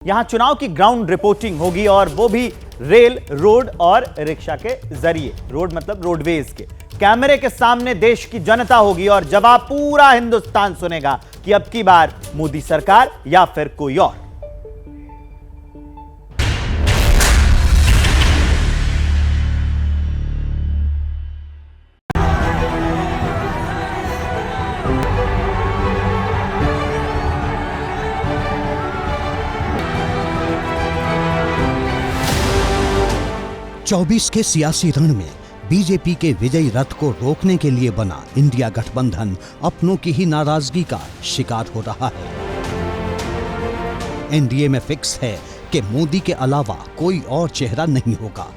यहां चुनाव की ग्राउंड रिपोर्टिंग होगी और वो भी रेल, रोड और रिक्शा के जरिए। रोड मतलब रोडवेज के कैमरे के सामने देश की जनता होगी और जवाब पूरा हिंदुस्तान सुनेगा कि अब की बार मोदी सरकार या फिर कोई और। चौबीस के सियासी रण में बीजेपी के विजयी रथ को रोकने के लिए बना इंडिया गठबंधन अपनों की ही नाराजगी का शिकार हो रहा है। एनडीए में फिक्स है कि मोदी के अलावा कोई और चेहरा नहीं होगा,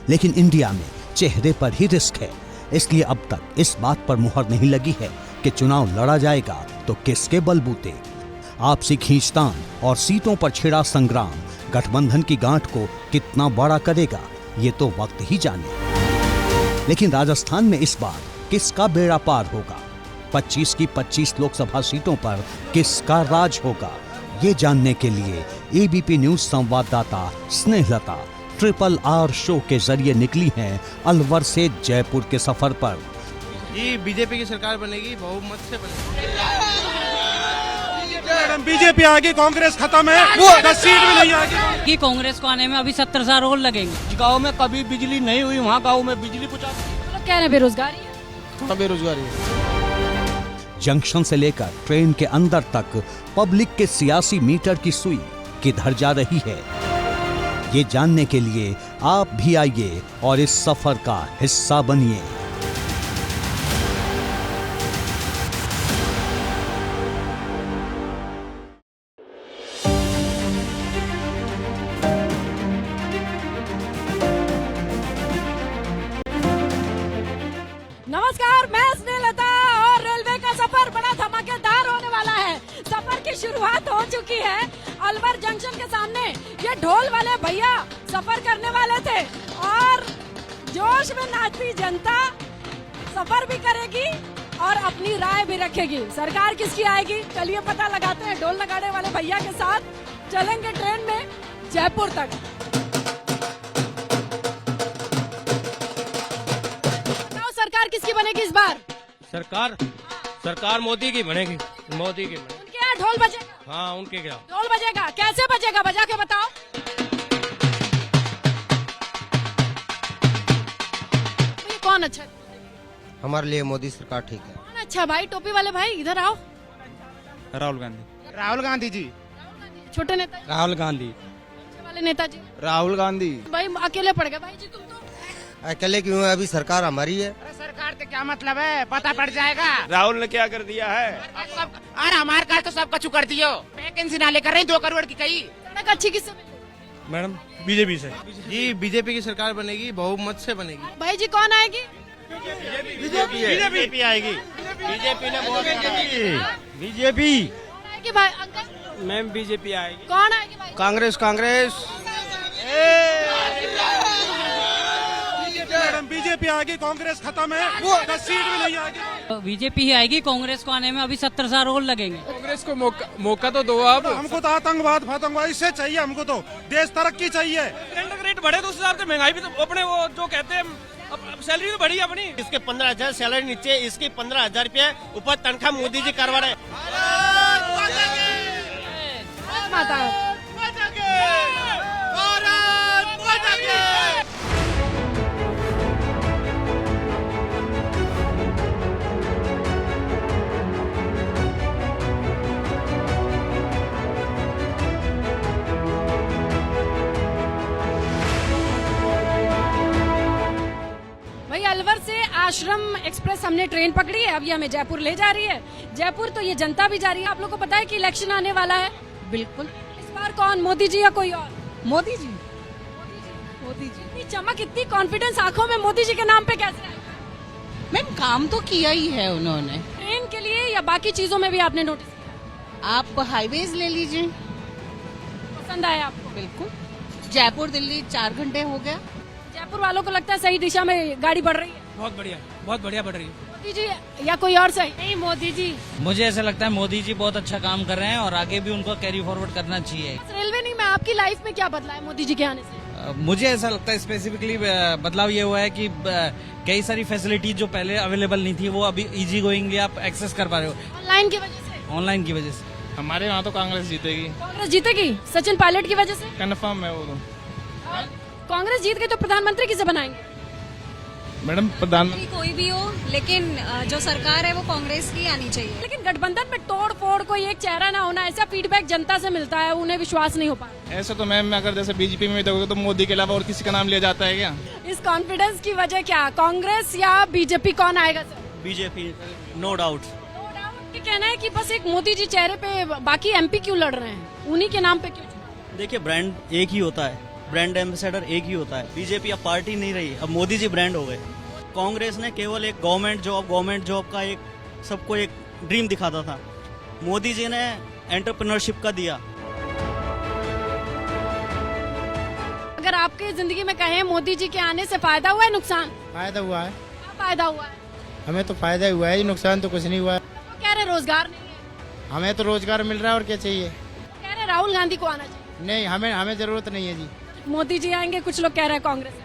लेकिन इंडिया में चेहरे पर ही रिस्क है। इसलिए अब तक इस बात पर मुहर नहीं लगी है कि चुनाव लड़ा जाएगा तो किसके बलबूते। आपसी खींचतान और सीटों पर छिड़ा संग्राम गठबंधन की गांठ को कितना बड़ा करेगा, ये तो वक्त ही जाने। लेकिन राजस्थान में इस बार किसका बेड़ा पार होगा? 25 की 25 लोकसभा सीटों पर किसका राज होगा? ये जानने के लिए एबीपी न्यूज संवाददाता स्नेहलता RRR शो के जरिए निकली हैं अलवर से जयपुर के सफर पर। जी बीजेपी की सरकार बनेगी, बहुमत से बनेगी। बीजेपी आगे, कांग्रेस खत्म है, 10 सीट भी नहीं आएगी। कि कांग्रेस को आने में अभी 70 साल और लगेंगे। गांव में कभी बिजली नहीं हुई, वहाँ गांव में बिजली पहुँचा। लोग कह रहे हैं बेरोजगारी है। हाँ, बेरोजगारी है। जंक्शन से लेकर ट्रेन के अंदर तक पब्लिक के सियासी मीटर की सुई किधर जा रही है, ये जानने के लिए आप भी आइए और इस सफर का हिस्सा बनिए। नमस्कार, मैं स्नेहलता और रेलवे का सफर बड़ा धमाकेदार होने वाला है। सफर की शुरुआत हो चुकी है। अलवर जंक्शन के सामने ये ढोल वाले भैया सफर करने वाले थे और जोश में नाचती जनता सफर भी करेगी और अपनी राय भी रखेगी। सरकार किसकी आएगी, चलिए पता लगाते हैं। ढोल नगाड़े वाले भैया के साथ चलेंगे ट्रेन में जयपुर तक। सरकार किसकी बनेगी इस बार? सरकार मोदी की बनेगी, मोदी की बनेगी। उनके यहाँ ढोल बजेगा? हाँ, उनके क्या ढोल बजेगा। कैसे बजेगा, बजा के बताओ। तो ये कौन अच्छा? हमारे लिए मोदी सरकार ठीक है। कौन अच्छा भाई? टोपी वाले भाई इधर आओ। राहुल गांधी जी। छोटे नेता जी? राहुल गांधी। अच्छे वाले नेताजी? राहुल गांधी। भाई अकेले पड़ गए भाई जी तुम तो। अकेले क्यों है, अभी सरकार हमारी है। अरे सरकार तो क्या मतलब है, पता पड़ जाएगा। राहुल ने क्या कर दिया है? अरे हमारे का तो सब कछु कर दियो। वैकेंसी ना लेकर रही 2 करोड़ की कही। सड़क अच्छी किससे मिली? मैडम बीजेपी से। जी बीजेपी की सरकार बनेगी, बहुमत से बनेगी। भाई जी कौन आएगी? बीजेपी आएगी। बीजेपी ने बहुत बीजेपी। कौन आएगी भाई अंकल? मैम बीजेपी आएगी। कौन आएगी भाई? कांग्रेस। बीजेपी आएगी, कांग्रेस खत्म है, 10 सीट भी नहीं आएगी। बीजेपी ही आएगी, कांग्रेस को आने में अभी 70 साल और लगेंगे। कांग्रेस को मौका तो दो। अब हमको तो आतंकवाद इससे चाहिए, हमको तो देश तरक्की चाहिए। रेट बढ़े तो उस हिसाब से महंगाई भी तो अपने वो जो कहते हैं, अब सैलरी तो बढ़ी अपनी। इसके 15,000 सैलरी नीचे, इसकी 15,000 रुपये ऊपर तनख्वाह मोदी जी करवा रहे। माता भाई अलवर से आश्रम एक्सप्रेस हमने ट्रेन पकड़ी है, अभी हमें जयपुर ले जा रही है। जयपुर तो ये जनता भी जा रही है। आप लोग को पता है कि इलेक्शन आने वाला है। बिल्कुल। इस बार कौन, मोदी जी या कोई और? मोदी जी। इतनी चमक, इतनी कॉन्फिडेंस आंखों में मोदी जी के नाम पे कैसे है? मैम काम तो किया ही है उन्होंने। ट्रेन के लिए या बाकी चीजों में भी आपने नोटिस किया? आप हाईवेज ले लीजिए। पसंद आया आपको? बिल्कुल। जयपुर दिल्ली 4 घंटे हो गया। जयपुर वालों को लगता है सही दिशा में गाड़ी बढ़ रही है। बहुत बढ़िया बढ़ रही है। मोदी जी या कोई और सही? नहीं, मोदी जी। मुझे ऐसा लगता है मोदी जी बहुत अच्छा काम कर रहे हैं और आगे भी उनको कैरी फॉरवर्ड करना चाहिए। रेलवे नहीं, मैं आपकी लाइफ में क्या बदला है मोदी जी के आने से? मुझे ऐसा लगता है स्पेसिफिकली बदलाव ये हुआ है कि कई सारी फैसिलिटीज जो पहले अवेलेबल नहीं थी वो अभी इजी गोइंगली आप एक्सेस कर पा रहे हो ऑनलाइन की वजह से? ऑनलाइन की वजह से। हमारे यहाँ तो कांग्रेस जीतेगी, कांग्रेस जीतेगी सचिन पायलट की वजह से? कन्फर्म है वो तो। कांग्रेस जीत गई तो प्रधानमंत्री किसे बनाएंगे? मैडम प्रधानमंत्री कोई भी हो, लेकिन जो सरकार है वो कांग्रेस की आनी चाहिए। लेकिन गठबंधन में तोड़ फोड़ कोई एक चेहरा ना होना, ऐसा फीडबैक जनता से मिलता है, उन्हें विश्वास नहीं हो पा रहा। ऐसे तो मैम अगर जैसे बीजेपी में देखोगे तो मोदी के अलावा और किसी का नाम लिया जाता है क्या? इस कॉन्फिडेंस की वजह क्या, कांग्रेस या बीजेपी, कौन आएगा sir? BJP, no doubt. No doubt. ये कहना है कि बस एक मोदी जी चेहरे पे, बाकी एमपी क्यों लड़ रहे हैं, उन्हीं के नाम पे क्यों? देखिए ब्रांड एक ही होता है, ब्रांड एम्बेसडर एक ही होता है। बीजेपी अब पार्टी नहीं रही, अब मोदी जी ब्रांड हो गए। कांग्रेस ने केवल एक गवर्नमेंट जॉब का एक सबको एक ड्रीम दिखाता था, मोदी जी ने एंटरप्रेन्योरशिप का दिया। अगर आपकी जिंदगी में कहें मोदी जी के आने से फायदा हुआ है नुकसान? फायदा हुआ है, क्या फायदा हुआ है? हमें तो फायदा हुआ है, नुकसान तो कुछ नहीं हुआ है। वो कह रहे रोजगार नहीं है, हमें तो रोजगार मिल रहा है और क्या चाहिए। कह रहे राहुल गांधी को आना चाहिए। नहीं, हमें जरूरत नहीं है जी। मोदी जी आएंगे, कुछ लोग कह रहे हैं कांग्रेस आएंगे।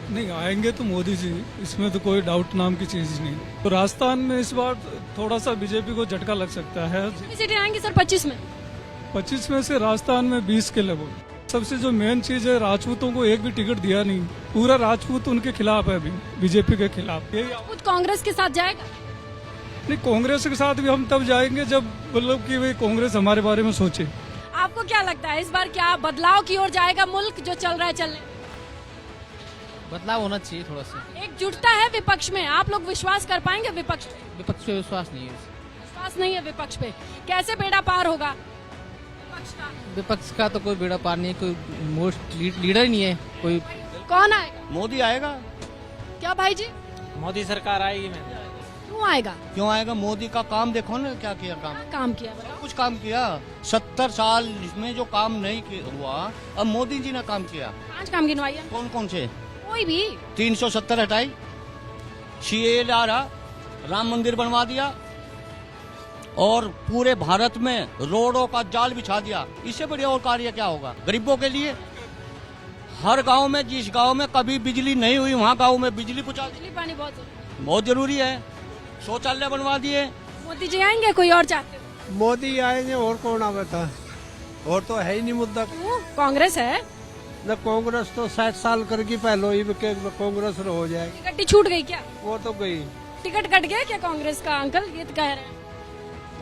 नहीं आएंगे तो मोदी जी, इसमें तो कोई डाउट नाम की चीज नहीं। तो राजस्थान में इस बार थोड़ा सा बीजेपी को झटका लग सकता है। कितनी सीटें आएंगी सर 25 में? 25 में से राजस्थान में 20 के लगभग। सबसे जो मेन चीज है, राजपूतों को एक भी टिकट दिया नहीं, पूरा राजपूत उनके खिलाफ है अभी, बीजेपी के खिलाफ। कुछ कांग्रेस के साथ जाएगा? नहीं, कांग्रेस के साथ भी हम तब जाएंगे जब मतलब कि भाई कांग्रेस हमारे बारे में सोचे। आपको क्या लगता है इस बार क्या बदलाव की ओर जाएगा मुल्क, जो चल रहा है चलने? बदलाव होना चाहिए थोड़ा सा। एकजुटता है विपक्ष में, आप लोग विश्वास कर पाएंगे विपक्ष पे? विपक्ष पे विश्वास नहीं है। विश्वास नहीं है विपक्ष पे, कैसे बेड़ा पार होगा विपक्ष का? विपक्ष का तो कोई बेड़ा पार नहीं है, कोई मोस्ट लीडर ही नहीं है कोई। कौन आएगा? मोदी आएगा। क्या भाई जी, मोदी सरकार आएगी। क्यों आएगा? क्यों आएगा? मोदी का काम देखो ना, क्या किया काम। क्या काम किया बताओ? कुछ काम किया, 70 साल इसमें जो काम नहीं हुआ, अब मोदी जी ने काम किया। 5 काम गिनवाइए। कौन कौन से? कोई भी। 370 हटाई, सीए ला रहा, राम मंदिर बनवा दिया और पूरे भारत में रोडों का जाल बिछा दिया। इससे बढ़िया और कार्य क्या होगा गरीबों के लिए? हर गांव में, जिस गांव में कभी बिजली नहीं हुई वहाँ गांव में बिजली पहुँचा दी। बिजली पानी बहुत जरूरी है। शौचालय बनवा दिए। मोदी जी आएंगे, कोई और चाहते हो? मोदी आएंगे और कौन आवेगा, और तो है ही नहीं मुद्दा। क्यों? कांग्रेस है न, कांग्रेस तो 60 साल करके पहले ही कांग्रेस हो जाएगी। टिकट छूट गई क्या? वो तो गई। टिकट कट गया क्या कांग्रेस का? अंकल ये तो कह रहे हैं।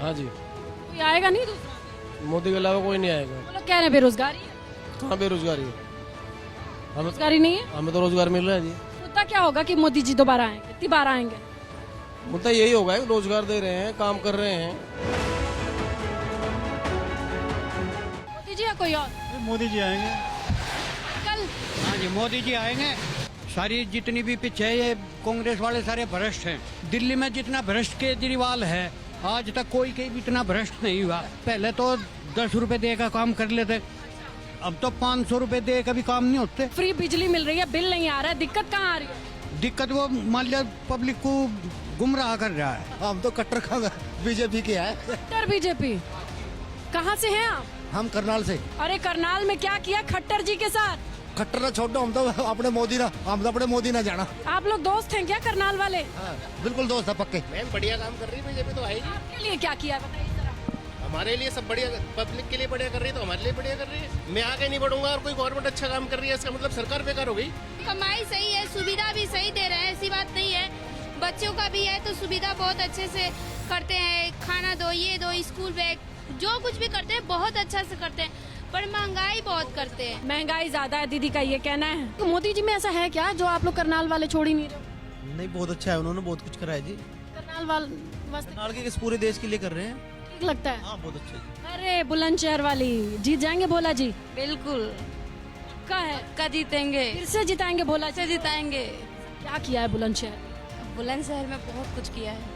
हाँ जी, कोई आएगा नहीं दूसरा? मोदी के अलावा कोई नहीं आएगा। वो लोग कह रहे हैं बेरोजगारी है। कहाँ बेरोजगारी है? बेरोजगारी नहीं है, हमें तो रोजगार मिल रहा है जी। मुद्दा क्या होगा कि मोदी जी दोबारा आएंगे, कितनी बार आएंगे? मुद्दा यही होगा कि रोजगार दे रहे हैं, काम कर रहे हैं। मोदी जी या कोई और? मोदी जी आएंगे। कल हाँ जी, मोदी जी आएंगे। सारी जितनी भी पीछे ये कांग्रेस वाले सारे भ्रष्ट हैं। दिल्ली में जितना भ्रष्ट केजरीवाल है, आज तक कोई भी इतना भ्रष्ट नहीं हुआ। पहले तो 10 रुपए दे का काम कर लेते, अब तो 500 रुपए दे का भी काम नहीं होते। फ्री बिजली मिल रही है, बिल नहीं आ रहा है, दिक्कत कहाँ आ रही है? दिक्कत वो मान लिया पब्लिक को गुमराह कर रहा है। हम तो कट्टर बीजेपी के हैं। खट्टर बीजेपी। कहाँ से हैं आप? हम करनाल से। अरे करनाल में क्या किया खट्टर जी के साथ? खट्टर ना छोड़ो, हम तो अपने मोदी ना जाना। आप लोग दोस्त हैं क्या करनाल वाले? बिल्कुल दोस्त है पक्के। मैम बढ़िया काम कर रही है बीजेपी तो है ही। आपके लिए क्या किया बताइए जरा। हमारे लिए सब बढ़िया, पब्लिक के लिए बढ़िया कर रही है तो हमारे लिए बढ़िया कर रही है। मैं आगे नहीं बढ़ूंगा और कोई गवर्नमेंट अच्छा काम कर रही है, इसका मतलब सरकार बेकार हो गई। कमाई सही है, सुविधा भी सही दे रहे हैं, ऐसी बात नहीं है। बच्चों का भी है तो सुविधा बहुत अच्छे से करते हैं, खाना दो, ये दो, स्कूल बैग, जो कुछ भी करते हैं बहुत अच्छा से करते हैं, पर महंगाई बहुत करते हैं। महंगाई ज्यादा है, दीदी का ये कहना है। तो मोदी जी में ऐसा है क्या जो आप लोग करनाल वाले छोड़ ही नहीं रहे? नहीं, बहुत अच्छा है, उन्होंने बहुत कुछ कराया जी। करनाल वाले के पूरे देश के लिए कर रहे हैं। ठीक लगता है? हाँ, बहुत अच्छा। अरे बुलंदशहर वाली जीत जाएंगे भोला जी? बिल्कुल का है का जीतेंगे, फिर से जिताएंगे भोला से जिताएंगे। क्या किया है बुलंदशहर? बुलंदशहर में बहुत कुछ किया है,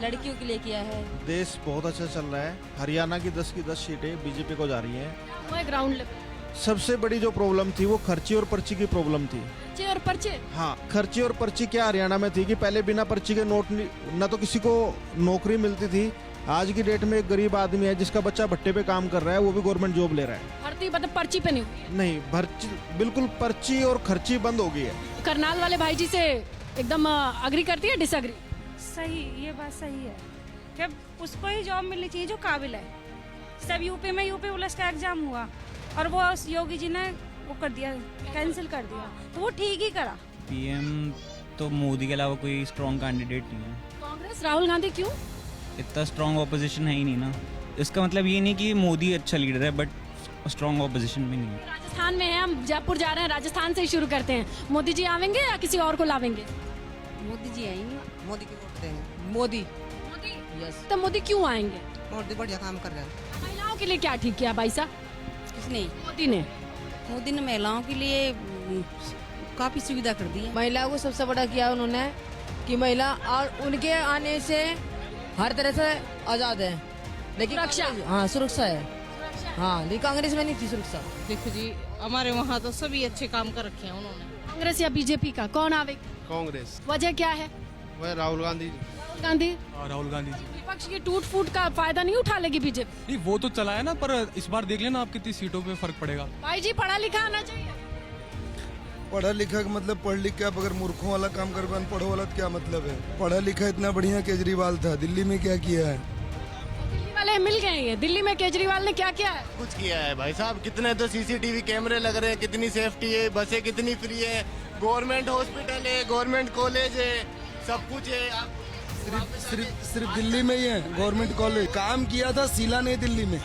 लड़कियों के लिए किया है। देश बहुत अच्छा चल रहा है। हरियाणा की 10 सीटें बीजेपी को जा रही हैं। वो है ग्राउंड लेवल। सबसे बड़ी जो प्रॉब्लम थी वो खर्ची और पर्ची की प्रॉब्लम थी। पर्चे और पर्चे? हाँ, खर्ची और पर्ची क्या हरियाणा में थी कि पहले बिना पर्ची के नोट न तो किसी को नौकरी मिलती थी आज की डेट में एक गरीब आदमी है जिसका बच्चा भट्टे पे काम कर रहा है, वो भी गवर्नमेंट जॉब ले रहा है। भर्ती मतलब पर्ची पे नहीं? नहीं, भर्ची बिल्कुल पर्ची और खर्ची बंद हो गई है। करनाल वाले भाई जी से एकदम अग्री करती है, डिसएग्री? सही, ये बात सही है। जब उसको ही जॉब मिलनी चाहिए जो काबिल है। सब यूपी में यूपी पुलिस का एग्जाम हुआ और वो योगी जी ने वो कर दिया, कैंसिल कर दिया, तो वो ठीक ही करा। पीएम तो मोदी के अलावा कोई स्ट्रॉन्ग कैंडिडेट नहीं है। कांग्रेस राहुल गांधी क्यों? इतना स्ट्रॉन्ग ऑपोजिशन है ही नहीं ना। इसका मतलब ये नहीं कि मोदी अच्छा लीडर है, बट स्ट्रॉन्ग ऑपोजिशन भी नहीं है। राजस्थान में है, हम जयपुर जा रहे हैं, राजस्थान से ही शुरू करते हैं। मोदी जी आवेंगे या किसी और को लावेंगे? मोदी जी आएंगे, मोदी की वोट देंगे। मोदी? यस। तो मोदी क्यों आएंगे? मोदी बढ़िया काम कर रहे हैं। महिलाओं के लिए क्या ठीक किया भाई साहब? किसने? मोदी ने। मोदी ने महिलाओं के लिए काफी सुविधा कर दी है। महिलाओं को सबसे बड़ा किया उन्होंने कि महिला और उनके आने से हर तरह से आजाद है, लेकिन सुरक्षा, हाँ सुरक्षा है, हाँ लेकिन कांग्रेस में नहीं थी सुरक्षा। देखो जी, हमारे वहाँ तो सभी अच्छे काम कर रखे हैं उन्होंने। कांग्रेस या बीजेपी का कौन आवे? कांग्रेस। वजह क्या है? वह राहुल गांधी। राहुल गांधी? राहुल गांधी जी। विपक्ष की टूट फूट का फायदा नहीं उठा लेगी बीजेपी? नहीं, वो तो चला है ना, पर इस बार देख लेना आप कितनी सीटों पे फर्क पड़ेगा। भाई जी पढ़ा लिखा आना चाहिए। पढ़ा लिखा का मतलब पढ़ लिख के आप अगर मूर्खों वाला काम कर पाए, पढ़ो वाला क्या मतलब है? पढ़ा लिखा इतना बढ़िया केजरीवाल था, दिल्ली में क्या किया है? दिल्ली वाले मिल गए हैं, दिल्ली में केजरीवाल ने क्या किया है? कुछ किया है भाई साहब, कितने तो सीसीटीवी कैमरे लग रहे हैं, कितनी सेफ्टी है, बसें कितनी फ्री है, गवर्नमेंट हॉस्पिटल है, गवर्नमेंट कॉलेज है, सब कुछ है। सिर्फ दिल्ली में ही है गवर्नमेंट कॉलेज। काम किया था शीला ने दिल्ली में।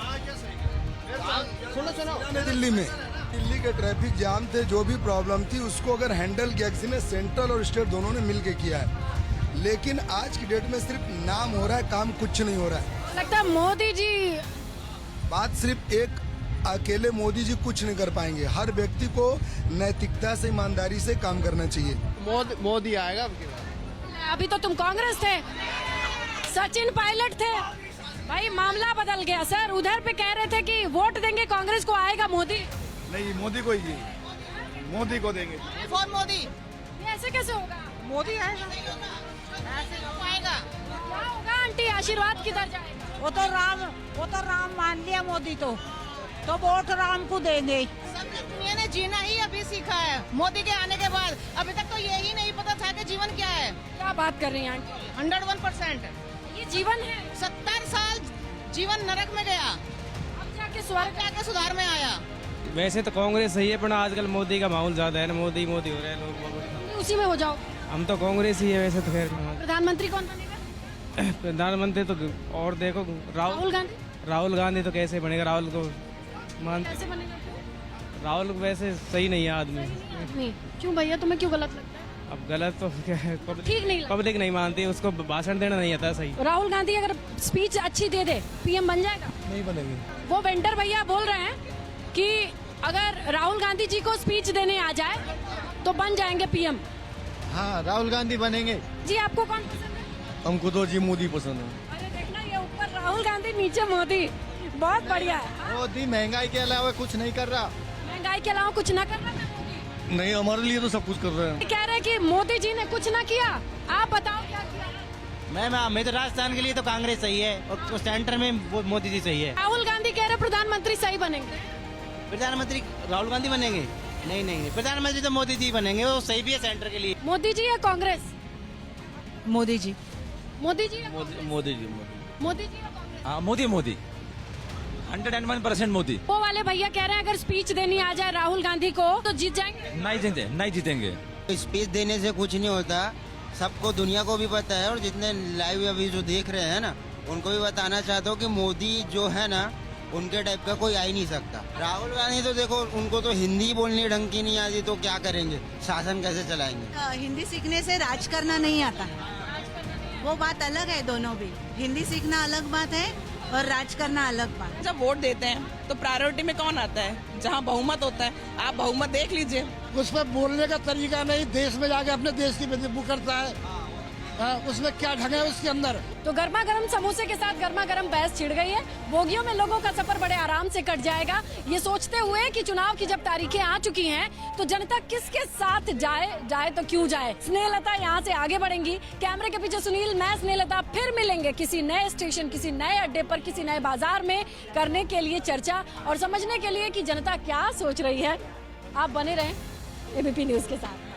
सुनो दिल्ली में दिल्ली के ट्रैफिक जाम थे, जो भी प्रॉब्लम थी उसको अगर हैंडल किया किसी ने, सेंट्रल और स्टेट दोनों ने मिलके किया है। लेकिन आज की डेट में सिर्फ नाम हो रहा है, काम कुछ नहीं हो रहा है। लगता है मोदी जी, बात सिर्फ एक अकेले मोदी जी कुछ नहीं कर पाएंगे। हर व्यक्ति को नैतिकता से, ईमानदारी से काम करना चाहिए। मोदी आएगा। अभी तो तुम कांग्रेस थे, सचिन पायलट थे, भाई मामला बदल गया सर। उधर पे कह रहे थे कि वोट देंगे कांग्रेस को, आएगा मोदी। नहीं, मोदी को ही, मोदी को देंगे। कौन मोदी? ये ऐसे कैसे होगा? मोदी आएगा, ऐसे क्यों आएगा? क्या होगा आंटी, आशीर्वाद किधर जाएगा? वो तो राम मान लिया मोदी तो वोट राम को देंगे। दुनिया ने जीना ही अभी सीखा है मोदी के आने के बाद। अभी तक तो यही नहीं पता था कि जीवन क्या है। क्या बात कर रही हैं आंटी? 101% ये जीवन है। 70 साल जीवन नरक में गया, अब जाके स्वर्ग, जाके सुधार में आया। वैसे तो कांग्रेस सही है, पर आजकल मोदी का माहौल ज्यादा है ना, मोदी हो रहे हैं लोग। उसी में हो जाओ। हम तो कांग्रेस ही है वैसे तो। खैर प्रधानमंत्री कौन बनेगा? प्रधानमंत्री तो और देखो राहुल गांधी। राहुल गांधी तो कैसे बनेगा? राहुल को कैसे बनेगा? राहुल वैसे सही नहीं है आदमी। नहीं, क्यों भैया, तुम्हें क्यों गलत लगता है? अब गलत तो क्या है, ठीक नहीं लगता। पब्लिक नहीं मानती, उसको भाषण देना नहीं आता सही। राहुल गांधी अगर स्पीच अच्छी दे दे, पीएम बन जाएगा? नहीं बनेगी। वो वेंडर भैया बोल रहे हैं कि अगर राहुल गांधी जी को स्पीच देने आ जाए तो बन जाएंगे पीएम। हाँ, राहुल गांधी बनेंगे। जी आपको कौन पसंद है? हमको तो जी मोदी पसंद है। अरे देखना, ये ऊपर राहुल गांधी, नीचे मोदी, बहुत बढ़िया है। मोदी महंगाई के अलावा कुछ नहीं कर रहा। महंगाई के अलावा कुछ ना कर रहा है मोदी? नहीं, हमारे लिए तो सब कुछ कर रहे हैं। कह रहे हैं कि मोदी जी ने कुछ ना किया, आप बताओ क्या किया? मैं तो राजस्थान के लिए तो कांग्रेस सही है, और सेंटर में मोदी जी सही है। राहुल गांधी कह रहे प्रधानमंत्री सही बनेंगे। प्रधानमंत्री राहुल गांधी बनेंगे? नहीं, प्रधानमंत्री तो मोदी जी बनेंगे, वो सही भी है सेंटर के लिए। मोदी जी या कांग्रेस? मोदी जी। मोदी जी या मोदी जी मोदी जी या कांग्रेस? हाँ, मोदी 101% मोदी। वो वाले भैया कह रहे हैं अगर स्पीच देनी आ जाए राहुल गांधी को तो जीत जाएंगे। नहीं जीतेंगे। स्पीच देने से कुछ नहीं होता, सबको दुनिया को भी पता है, और जितने लाइव अभी जो देख रहे हैं ना, उनको भी बताना चाहता हूँ कि मोदी जो है ना, उनके टाइप का कोई आ ही नहीं सकता। राहुल गांधी तो देखो, उनको तो हिंदी बोलनी ढंग की नहीं आती, तो क्या करेंगे, शासन कैसे चलाएंगे? हिंदी सीखने से राज करना नहीं आता, वो बात अलग है। दोनों भी, हिंदी सीखना अलग बात है और राज करना अलग बात। जब वोट देते हैं तो प्रायोरिटी में कौन आता है? जहाँ बहुमत होता है, आप बहुमत देख लीजिए। उस पर बोलने का तरीका नहीं, देश में जाके अपने देश की बेइज्जती करता है। उसमें क्या ढंग है उसके अंदर। तो गर्मा गर्म समोसे के साथ गर्मा गर्म बहस छिड़ गई है। बोगियों में लोगों का सफर बड़े आराम से कट जाएगा, ये सोचते हुए कि चुनाव की जब तारीखें आ चुकी हैं तो जनता किसके साथ जाए तो क्यों जाए। स्नेहलता यहाँ से आगे बढ़ेंगी। कैमरे के पीछे सुनील, मैं स्नेहलता, फिर मिलेंगे किसी नए स्टेशन, किसी नए अड्डे पर, किसी नए बाजार में करने के लिए चर्चा और समझने के लिए कि जनता क्या सोच रही है। आप बने रहें एबीपी न्यूज के साथ।